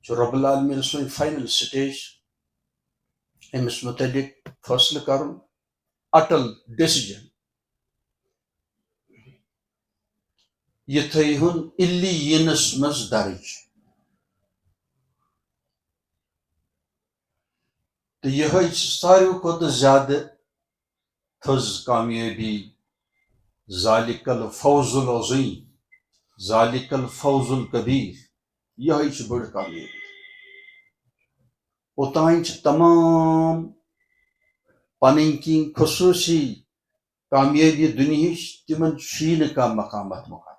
رب العالمین سن final stage امس متعلق فیصلہ کرن اٹل ڈیسیجن یہ تھون علیینس مز درج تو یہ ساروی کھت زیادہ تھز کامیابی ذالک الفوز العظیم ذالک الفوز الکبیر یہ بڑ کامیابی اوتان تمام پن کی خصوصی کامیابی دنیا تمن کھانا مقامات مقام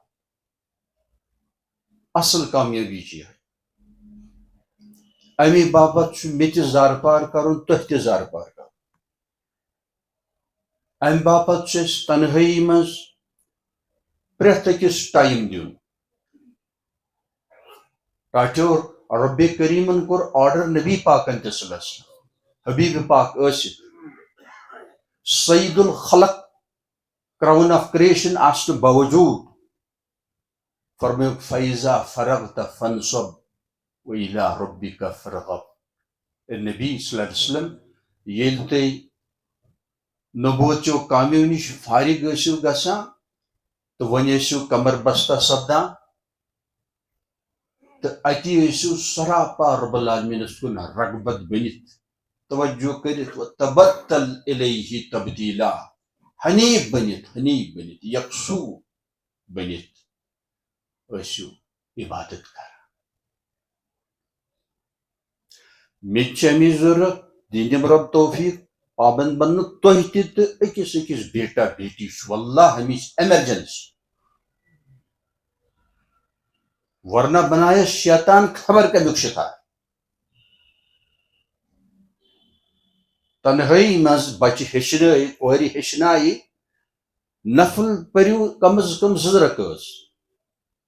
اصل کامیابی یہ امی باپت مت زار پار کرن تہ تہ زار پار کر ام باپت تنہائی مز پریت اکس ٹائم دن راتو رب کریمن کور آرڈر نبی پاکن صلی اللہ حبیب پاک ٲسِتھ سعید الخلق کراؤن آف کریشن آسن باوجود فرمیک فیضا فرغت فنصب وإلى ربك فرغب نبی صلی اللہ علیہ وسلم یل تھی نبوتو کامیو نش فارغ ٲسِو گژھان تو ون ٲسِو کمر بستہ سپدان تو اتی ٲسِو سراپا رب العالمینس کن رغبت بنت توجہ کرت تبتل الیہ تبدیلا حنیف بنت یکسو بنت ٲسِو عبادت کر ممی ضرورت دینم رب توفیق پابند بن تہ تہ اکس بیٹا بیٹی واللہ ہمش ایمرجنسی ورنہ بنایا شیطان خبر کمیک شکار تنہائی مز بچہ ہچنائی کور ہچنائی نفل پریو کم از کم زٕ رکٲژ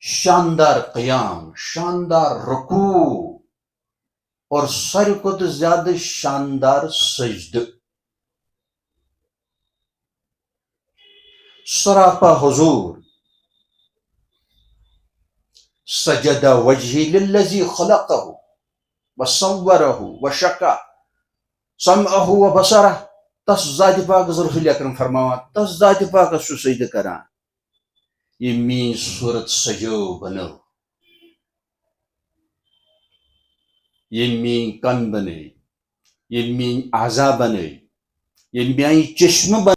شاندار قیام شاندار رکوع اور ساروی کھت زیادہ شاندار سجدہ سراپا حضور سجد وجهي للذي خلقه وصوره وشكا سمعه وبصره تس ذات پاک رسول اکرم فرماوان تس ذات پاک سجدہ کران یہ مین صورت سجو بنو یہ مین کن بنے یہ مین اعضا بنے یہ میان چشم بنے